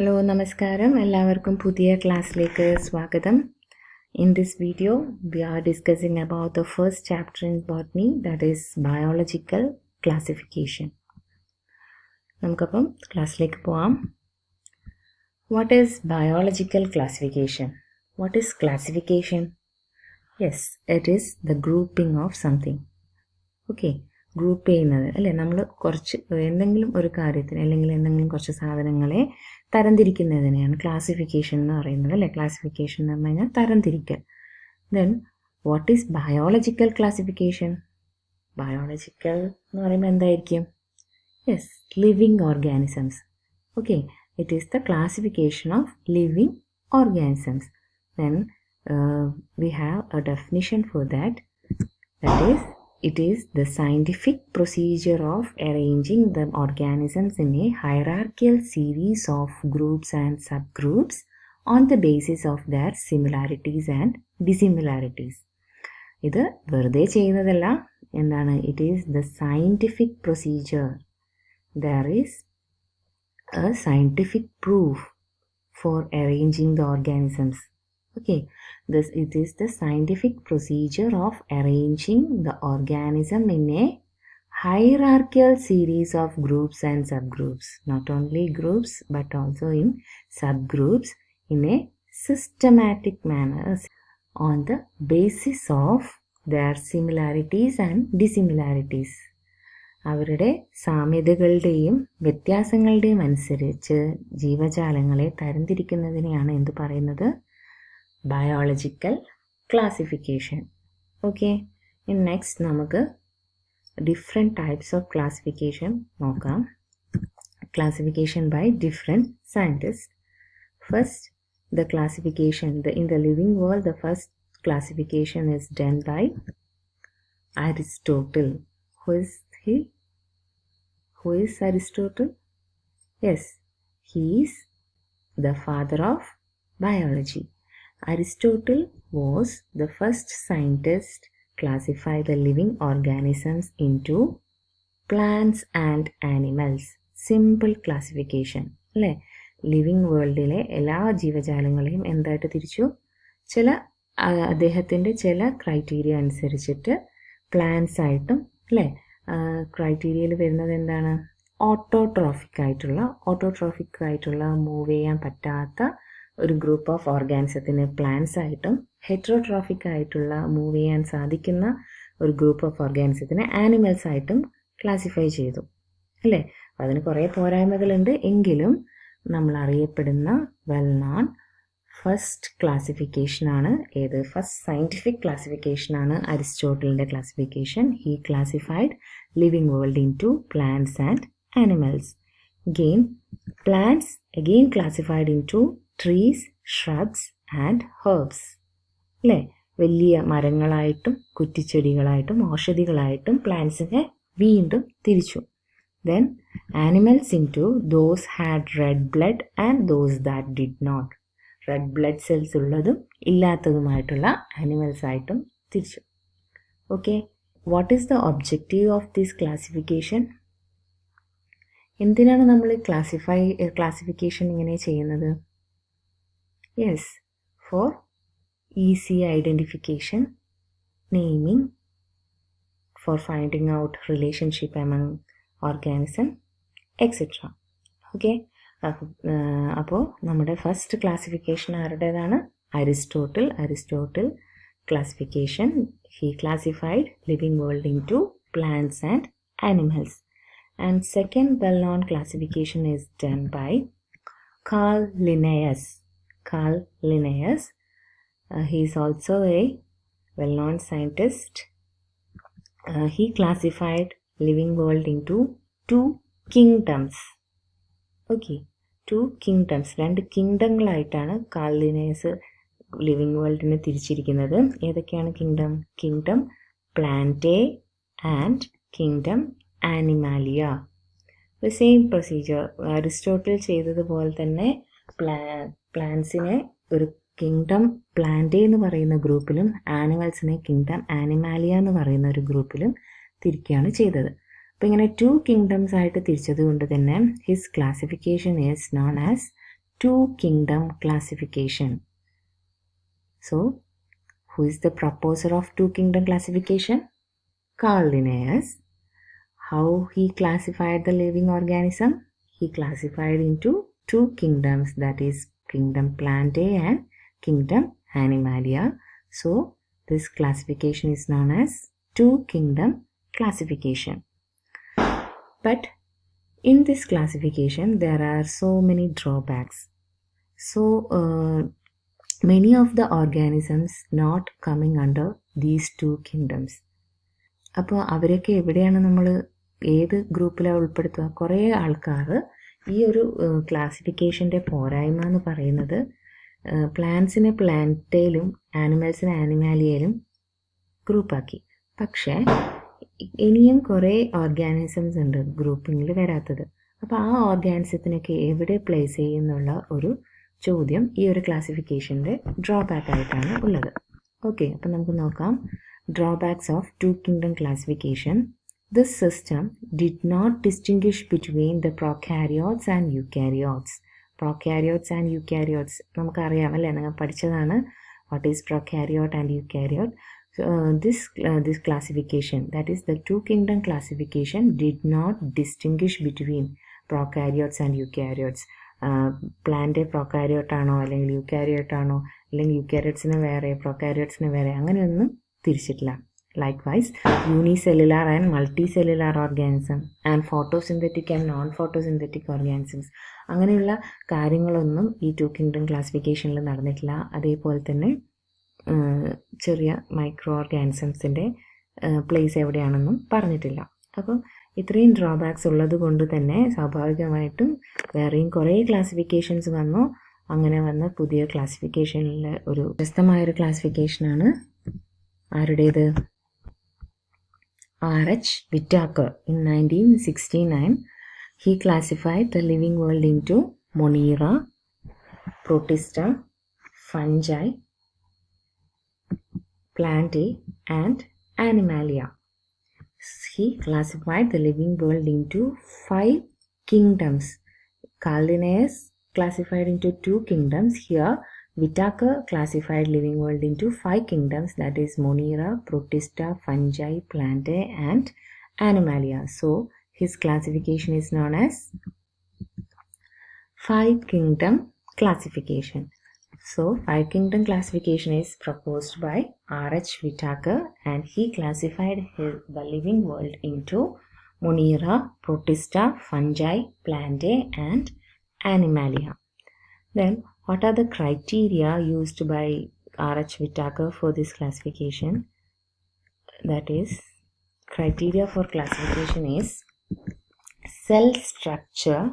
Hello നമസ്കാരം എല്ലാവർക്കും പുതിയ ക്ലാസ്സിലേക്ക് സ്വാഗതം. In this video we are discussing about the first chapter in botany, that is biological classification. നമുക്കപ്പം ക്ലാസ്സിലേക്ക് പോവാം. What is biological classification? What is classification? Yes, it is the grouping of something. Okay, group ചെയ്യുന്നത് അല്ലേ, നമ്മൾ കുറച്ച് എന്തെങ്കിലും ഒരു കാര്യത്തിന് അല്ലെങ്കിൽ എന്തെങ്കിലും കുറച്ച് സാധനങ്ങളെ തരംതിരിക്കുന്നതിനെയാണ് ക്ലാസിഫിക്കേഷൻ എന്ന് പറയുന്നത് അല്ലേ. ക്ലാസിഫിക്കേഷൻ എന്ന് പറഞ്ഞു കഴിഞ്ഞാൽ തരംതിരിക്കൽ. Then what is biological classification? Biological എന്ന് പറയുമ്പോൾ എന്തായിരിക്കും? Yes, living organisms. Okay, it is the classification of living organisms. Then we have a definition for that. That is it is the scientific procedure of arranging the organisms in a hierarchical series of groups and subgroups on the basis of their similarities and dissimilarities. ഇത് വെറുതെ ചെയ്യുന്നതല്ല. എന്താണ്? it is the scientific procedure. There is a scientific proof for arranging the organisms. Okay, it is the scientific procedure of arranging the organism in a hierarchical series of groups and subgroups. Not only groups but also in subgroups in a systematic manner on the basis of their similarities and dissimilarities. അവരുടെ സാമ്യതകളുടെയും വ്യത്യാസങ്ങളുടെയും അനുസരിച്ച് ജീവജാലങ്ങളെ തരംതിരിക്കുന്നതിനെയാണ് എന്ത് പറയുന്നത്? Biological classification. Okay, ഇനി next നമുക്ക് different types of classification നോക്കാം. Classification by different scientist. First, the classification in the living world, the first classification is done by Aristotle. Who is he? Who is Aristotle? Yes, he is the father of biology. Aristotle was the first scientist to classify the living organisms into plants and animals. Simple classification അല്ലേ. Living വേൾഡിലെ എല്ലാ ജീവജാലങ്ങളെയും എന്തായിട്ട് തിരിച്ചു? അദ്ദേഹത്തിൻ്റെ ചില criteria അനുസരിച്ചിട്ട് plants ആയിട്ടും അല്ലേ. ക്രൈറ്റീരിയയിൽ വരുന്നത് എന്താണ്? ഓട്ടോട്രോഫിക് ആയിട്ടുള്ള മൂവ് ചെയ്യാൻ പറ്റാത്ത ഒരു ഗ്രൂപ്പ് ഓഫ് ഓർഗാനിസത്തിന് പ്ലാന്റ്സ് ആയിട്ടും, ഹെറ്ററോട്രോഫിക് ആയിട്ടുള്ള മൂവ് ചെയ്യാൻ സാധിക്കുന്ന ഒരു ഗ്രൂപ്പ് ഓഫ് ഓർഗാനിസത്തിന് ആനിമൽസ് ആയിട്ടും ക്ലാസിഫൈ ചെയ്തു അല്ലേ. അതിന് കുറേ പോരായ്മകളുണ്ട്. എങ്കിലും നമ്മൾ അറിയപ്പെടുന്ന വെൽ നോൺ ഫസ്റ്റ് ക്ലാസിഫിക്കേഷനാണ് ഏത്? ഫസ്റ്റ് സയൻറ്റിഫിക് ക്ലാസിഫിക്കേഷനാണ് അരിസ്റ്റോട്ടലിൻ്റെ ക്ലാസിഫിക്കേഷൻ. He classified living world into plants and animals. Plants again classified into trees, shrubs and herbs. അല്ലേ, വലിയ മരങ്ങളായിട്ടും കുറ്റിച്ചെടികളായിട്ടും ഔഷധികളായിട്ടും പ്ലാന്റ്സിനെ വീണ്ടും തിരിച്ചു. Then animals into those had red blood and those that did not. Red blood cells ഉള്ളതും ഇല്ലാത്തതുമായിട്ടുള്ള animals ആയിട്ടും തിരിച്ചു. Okay, what is the objective of this classification? എന്തിനാണ് നമ്മൾ ക്ലാസിഫിക്കേഷൻ ഇങ്ങനെ ചെയ്യുന്നത്? Yes, for easy identification, naming, for finding out relationship among organism etcetera. Okay, അപ്പോൾ നമ്മുടെ ഫസ്റ്റ് ക്ലാസിഫിക്കേഷൻ ആരുടേതാണ്? Aristotle classification. He classified living world into plants and animals. And second well-known classification is done by Carl Linnaeus. He is also a well-known scientist. He classified living world into two kingdoms. Okay, two kingdoms. രണ്ട് കിങ്ഡങ്ങളായിട്ടാണ് Carl Linnaeus living വേൾഡിനെ തിരിച്ചിരിക്കുന്നത്. ഏതൊക്കെയാണ് kingdom? Kingdom Plantae and kingdom Animalia. The same procedure Aristotle ചെയ്തതുപോലെ തന്നെ പ്ലാന്റ്സിനെ ഒരു kingdom Plantae എന്ന് പറയുന്ന ഗ്രൂപ്പിലും ആനിമൽസിനെ kingdom Animalia എന്ന് പറയുന്ന ഒരു ഗ്രൂപ്പിലും തിരിക്കുകയാണ് ചെയ്തത്. അപ്പോൾ ഇങ്ങനെ 2 കിങ്ഡംസ് ആയിട്ട് തിരിച്ചത് കൊണ്ട് തന്നെ his classification is known as two-kingdom classification. So, who is the proposer of two-kingdom classification? Carl Linnaeus. How he classified the living organism? He classified into two kingdoms, that is kingdom Plantae and kingdom Animalia. So, this classification is known as two-kingdom classification. But in this classification, there are so many drawbacks. So, many of the organisms not coming under these two kingdoms. അപ്പോൾ അവരൊക്കെ എവിടെയാണ് നമ്മൾ ഏത് ഗ്രൂപ്പിലാണ് ഉൾപ്പെടുത്തുക? കുറേ ആൾക്കാർ ഈ ഒരു ക്ലാസിഫിക്കേഷൻ്റെ പോരായ്മ എന്ന് പറയുന്നത് പ്ലാന്റ്സിനെ പ്ലാന്റയിലും ആനിമൽസിനെ ആനിമാലിയയിലും ഗ്രൂപ്പാക്കി. പക്ഷേ ഇനിയും കുറേ ഓർഗാനിസംസ് ഉണ്ട് ഗ്രൂപ്പിങ്ങിൽ വരാത്തത്. അപ്പോൾ ആ ഓർഗാനിസത്തിനൊക്കെ എവിടെ പ്ലേസ് ചെയ്യുന്നുള്ള ഒരു ചോദ്യം ഈ ഒരു ക്ലാസിഫിക്കേഷൻ്റെ ഡ്രോബാക്ക് ആയിട്ടാണ് ഉള്ളത്. ഓക്കെ, അപ്പം നമുക്ക് നോക്കാം. Drawbacks of two-kingdom classification. This system did not distinguish between the prokaryotes and eukaryotes. Prokaryotes and eukaryotes നമുക്കറിയാം അല്ലേ, നിങ്ങൾ പഠിച്ചതാണ്. What is prokaryote and eukaryote? This classification, that is the two-kingdom classification, did not distinguish between prokaryotes and eukaryotes. Plant prokaryote ആണോ അല്ലെങ്കിൽ eukaryote ആണോ അല്ലെങ്കിൽ യൂക്കാരിയോട്സിന് വേറെ പ്രൊക്കാരിയോട്സിന് വേറെ അങ്ങനെയൊന്നും തിരിച്ചിട്ടില്ല. Likewise unicellular and multicellular organism and photosynthetic and non photosynthetic organisms അങ്ങനെയുള്ള കാര്യങ്ങളൊന്നും ഈ ടു കിങ്ഡം ക്ലാസിഫിക്കേഷനിൽ നടന്നിട്ടില്ല. അതേപോലെ തന്നെ ചെറിയ മൈക്രോ ഓർഗാനിസംസിൻ്റെ പ്ലേസ് എവിടെയാണെന്നും പറഞ്ഞിട്ടില്ല. അപ്പം ഇത്രയും ഡ്രോബാക്സ് ഉള്ളത് കൊണ്ട് തന്നെ സ്വാഭാവികമായിട്ടും വേറെയും കുറേ ക്ലാസിഫിക്കേഷൻസ് വന്നു. അങ്ങനെ വന്ന പുതിയ ക്ലാസിഫിക്കേഷനിൽ ഒരു വ്യത്യസ്തമായൊരു ക്ലാസിഫിക്കേഷനാണ് ആരുടേത്? R.H. Whittaker. In 1969, he classified the living world into Monera, Protista, Fungi, Plantae, and Animalia. He classified the living world into 5 kingdoms. Carl Linnaeus classified into 2 kingdoms. Here, Whittaker classified living world into 5 kingdoms, that is Monera, Protista, Fungi, Plantae, and Animalia. So, his classification is known as 5 kingdom classification. So, 5 kingdom classification is proposed by R.H. Whittaker, and he classified the living world into Monera, Protista, Fungi, Plantae, and Animalia. Then, what are the criteria used by R.H. Whittaker for this classification? That is, criteria for classification is cell structure,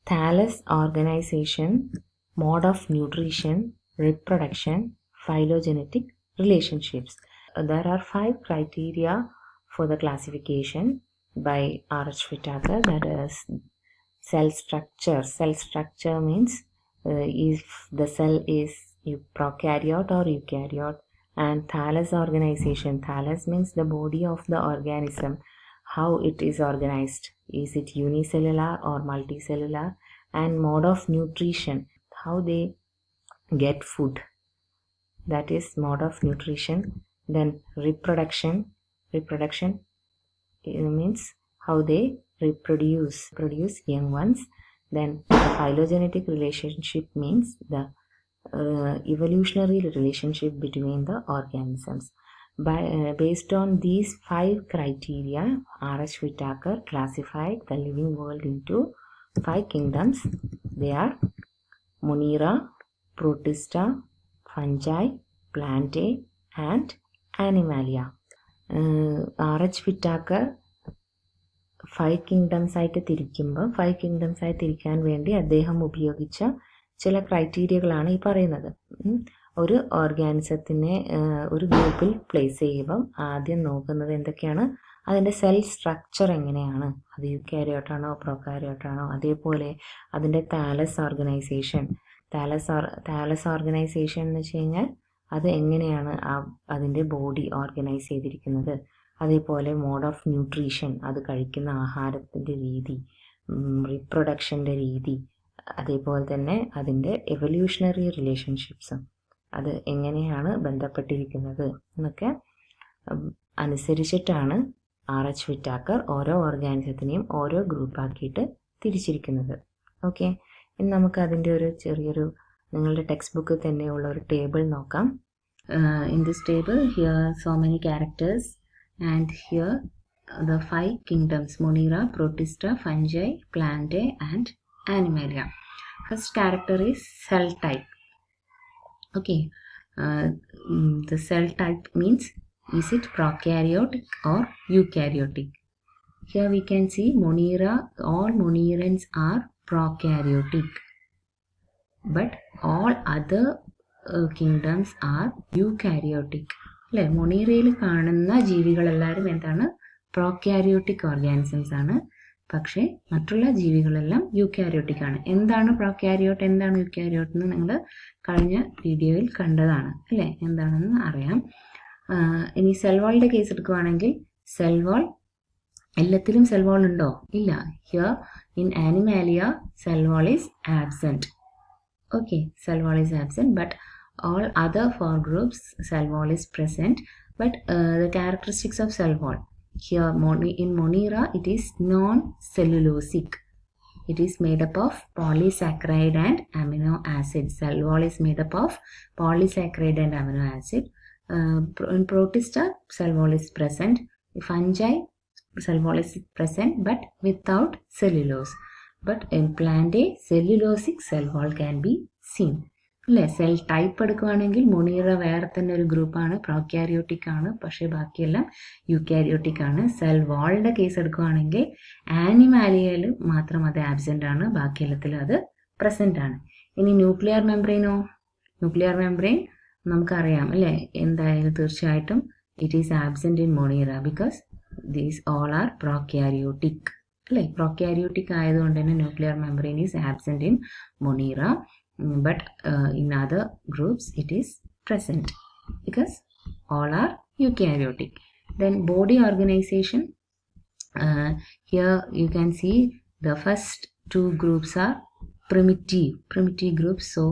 thallus organization, mode of nutrition, reproduction, phylogenetic relationships. There are 5 criteria for the classification by R.H. Whittaker. That is cell structure. Cell structure means if the cell is prokaryote or eukaryote, and thallus organization. Thallus means the body of the organism, how it is organized. Is it unicellular or multicellular? And mode of nutrition, how they get food, that is mode of nutrition. Then reproduction means how they produce young ones. Then phylogenetic relationship means the evolutionary relationship between the organisms. Based on these 5 criteria, R.H. Whittaker classified the living world into 5 kingdoms. They are Monera, Protista, Fungi, Plantae, and Animalia. R.H. Whittaker 5 kingdoms ആയിട്ട് തിരിക്കുമ്പോൾ 5 kingdoms ആയി തിരിക്കാൻ വേണ്ടി അദ്ദേഹം ഉപയോഗിച്ച ചില ക്രൈറ്റീരിയകളാണ് ഈ പറയുന്നത്. ഒരു ഓർഗാനിസത്തിനെ ഒരു ഗ്രൂപ്പിൽ പ്ലേസ് ചെയ്യുമ്പം ആദ്യം നോക്കുന്നത് എന്തൊക്കെയാണ്? അതിൻ്റെ സെൽ സ്ട്രക്ചർ എങ്ങനെയാണ്, അത് യൂക്കാരിയോട്ടാണോ പ്രൊക്കാരിയോട്ടാണോ, അതേപോലെ അതിൻ്റെ താലസ് ഓർഗനൈസേഷൻ എന്ന് വെച്ച് കഴിഞ്ഞാൽ അത് എങ്ങനെയാണ് അതിൻ്റെ ബോഡി ഓർഗനൈസ് ചെയ്തിരിക്കുന്നത്, അതേപോലെ മോഡ് ഓഫ് ന്യൂട്രീഷൻ, അത് കഴിക്കുന്ന ആഹാരത്തിൻ്റെ രീതി, റീപ്രൊഡക്ഷൻ്റെ രീതി, അതേപോലെ തന്നെ അതിൻ്റെ എവല്യൂഷണറി റിലേഷൻഷിപ്സും അത് എങ്ങനെയാണ് ബന്ധപ്പെട്ടിരിക്കുന്നത് എന്നൊക്കെ അനുസരിച്ചിട്ടാണ് R.H. വിറ്റാക്കർ ഓരോ ഓർഗാനിസത്തിനെയും ഓരോ ഗ്രൂപ്പാക്കിയിട്ട് തിരിച്ചിരിക്കുന്നത്. ഓക്കെ, ഇനി നമുക്ക് അതിൻ്റെ ഒരു ചെറിയൊരു നിങ്ങളുടെ ടെക്സ്റ്റ് ബുക്കിൽ തന്നെയുള്ള ഒരു ടേബിൾ നോക്കാം. In this table here so many characters and here the 5 kingdoms: Monera, Protista, Fungi, Plantae and Animalia. First character is cell type. Okay, the cell type means is it prokaryotic or eukaryotic? Here we can see Monera, all Monerans are prokaryotic, but all other kingdoms are eukaryotic. അല്ലേ, മൊണീറയിൽ കാണുന്ന ജീവികളെല്ലാവരും എന്താണ്? Prokaryotic organisms ആണ്. പക്ഷേ മറ്റുള്ള ജീവികളെല്ലാം eukaryotic ആണ്. എന്താണ് prokaryote, എന്താണ് eukaryote എന്ന് നിങ്ങൾ കഴിഞ്ഞ വീഡിയോയിൽ കണ്ടതാണ് അല്ലേ, എന്താണെന്ന് അറിയാം. ഇനി സെൽ വാളിൻ്റെ കേസ് എടുക്കുകയാണെങ്കിൽ സെൽ വാൾ എല്ലാത്തിലും സെൽ വാൾ ഉണ്ടോ? ഇല്ല. Here in Animalia cell wall is absent. Okay, cell wall is absent, but all other 4 groups cell wall is present. But the characteristics of cell wall here, in Monera it is non-cellulosic. It is made up of polysaccharide and amino acid. Cell wall is made up of polysaccharide and amino acid. In Protista cell wall is present. Fungi cell wall is present but without cellulose. But in Plantae cellulosic cell wall can be seen. അല്ലേ, cell type എടുക്കുകയാണെങ്കിൽ Monera വേറെ തന്നെ ഒരു ഗ്രൂപ്പാണ്, prokaryotic ആണ്, പക്ഷേ ബാക്കിയെല്ലാം eukaryotic ആണ്. സെൽ വാളിൻ്റെ കേസ് എടുക്കുകയാണെങ്കിൽ ആനിമാലിയയിൽ മാത്രം അത് ആബ്സെൻ്റ് ആണ്, ബാക്കി എല്ലാത്തിലും അത് പ്രസൻ്റ് ആണ്. ഇനി ന്യൂക്ലിയർ മെംബ്രെയിനോ? ന്യൂക്ലിയർ മെംബ്രെയിൻ നമുക്കറിയാം അല്ലേ, എന്തായാലും തീർച്ചയായിട്ടും it is absent in Monera because these all are prokaryotic അല്ലേ. പ്രോക്യാരിയോട്ടിക് ആയതുകൊണ്ട് തന്നെ nuclear membrane is absent in Monera. But in other groups it is present because all are eukaryotic. Then body organization, here you can see the first 2 groups are primitive groups, so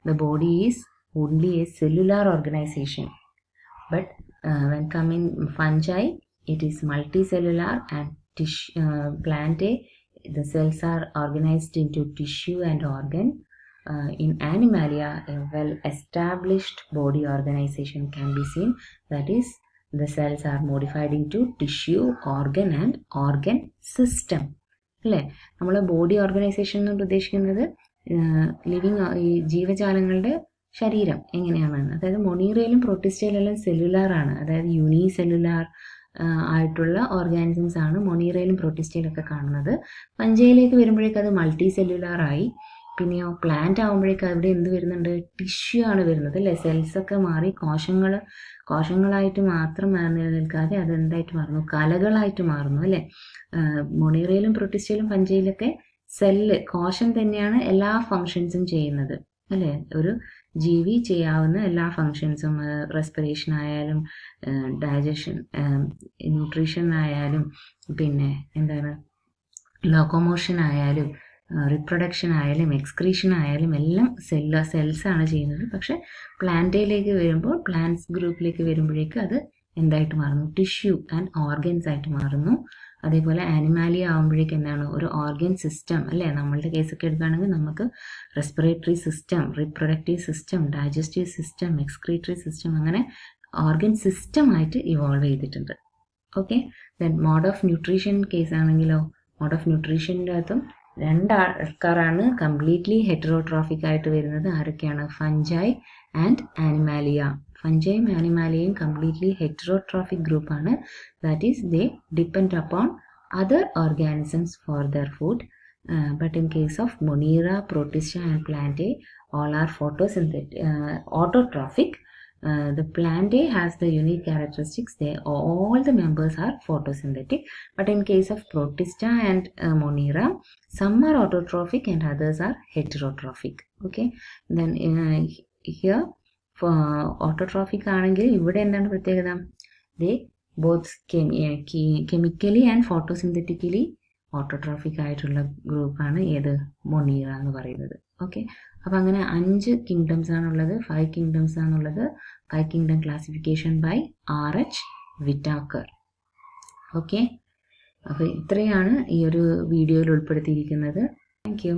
the body is only a cellular organization. But when coming fungi it is multicellular, and Plantae the cells are organized into tissue and organ. In Animalia, a well-established body organization can be seen. That is, the cells are modified into tissue, organ and organ system. അല്ലേ, നമ്മൾ body organisation എന്ന് ഉദ്ദേശിക്കുന്നത് living ഈ ജീവജാലങ്ങളുടെ ശരീരം എങ്ങനെയാണെന്ന്. അതായത് മൊണീറയിലും പ്രൊട്ടിസ്റ്റയിലെല്ലാം cellular ആണ്, അതായത് യൂണിസെല്ലുലാർ ആയിട്ടുള്ള ഓർഗാനിസംസ് ആണ് മൊണീറയിലും പ്രൊട്ടിസ്റ്റയിലൊക്കെ കാണുന്നത്. ഫഞ്ചയിലേക്ക് വരുമ്പോഴേക്കും അത് മൾട്ടി സെല്ലുലാർ ആയി. പിന്നെയോ പ്ലാന്റ് ആകുമ്പോഴേക്കും അവിടെ എന്ത് വരുന്നുണ്ട്? ടിഷ്യൂ ആണ് വരുന്നത് അല്ലേ. സെൽസൊക്കെ മാറി കോശങ്ങളായിട്ട് മാത്രം നിലനിൽക്കാതെ അതെന്തായിട്ട് മാറുന്നു? കലകളായിട്ട് മാറുന്നു അല്ലേ. മൊണീറയിലും പ്രൊട്ടിസ്റ്റയിലും ഫഞ്ചയിലൊക്കെ കോശം തന്നെയാണ് എല്ലാ ഫങ്ഷൻസും ചെയ്യുന്നത് അല്ലേ. ഒരു ജീവി ചെയ്യാവുന്ന എല്ലാ ഫങ്ഷൻസും, റെസ്പിറേഷൻ ആയാലും ഡൈജഷൻ, ന്യൂട്രീഷൻ ആയാലും, പിന്നെ എന്താണ് ലോക്കോമോഷൻ ആയാലും, റിപ്രൊഡക്ഷൻ ആയാലും എക്സ്ക്രീഷൻ ആയാലും എല്ലാം സെൽസാണ് ചെയ്യുന്നത്. പക്ഷെ പ്ലാന്റയിലേക്ക് വരുമ്പോൾ, പ്ലാന്റ്സ് ഗ്രൂപ്പിലേക്ക് വരുമ്പോഴേക്ക് അത് എന്തായിട്ട് മാറുന്നു? ടിഷ്യൂ ആൻഡ് ഓർഗൻസ് ആയിട്ട് മാറുന്നു. അതേപോലെ ആനിമാലിയ ആകുമ്പോഴേക്ക് എന്താണ്? ഒരു ഓർഗൻ സിസ്റ്റം അല്ലേ. നമ്മളുടെ കേസൊക്കെ എടുക്കുകയാണെങ്കിൽ നമുക്ക് respiratory system, reproductive system, digestive system, excretory system, അങ്ങനെ ഓർഗൻ സിസ്റ്റമായിട്ട് ഇവോൾവ് ചെയ്തിട്ടുണ്ട്. Okay, then mode of nutrition case ആണെങ്കിലോ, മോഡ് ഓഫ് ന്യൂട്രീഷൻ്റെ അകത്തും 2 ആൾക്കാരാണ് കംപ്ലീറ്റ്ലി ഹെറ്ററോട്രോഫിക് ആയിട്ട് വരുന്നത്. ആരൊക്കെയാണ്? Fungi and animalia. ഫഞ്ചയും ആനിമാലിയയും കംപ്ലീറ്റ്ലി ഹെറ്ററോട്രോഫിക് ഗ്രൂപ്പാണ്. That is they depend upon other organisms for their food. But in case of monera, protista and plantae all are autotrophic. The Plantae has the unique characteristics. All the members are photosynthetic. But in case of Protista and Monera, some are autotrophic and others are heterotrophic. Okay. Then here for autotrophic ആണെങ്കിൽ ഇവിടെ എന്താണ് പ്രത്യേകത? They both chemically and photosynthetically autotrophic ആയിട്ടുള്ള ഗ്രൂപ്പാണ് ഏത് Monera എന്ന് പറയുന്നത്. Okay, അപ്പം അങ്ങനെ 5 കിങ്ഡംസ് ആണുള്ളത്, 5 കിങ്ഡംസ് ആണുള്ളത്. 5 kingdom classification by RH Whittaker. Okay, അപ്പോൾ ഇത്രയാണ് ഈ ഒരു വീഡിയോയിൽ ഉൾപ്പെടുത്തിയിരിക്കുന്നത്. Thank U.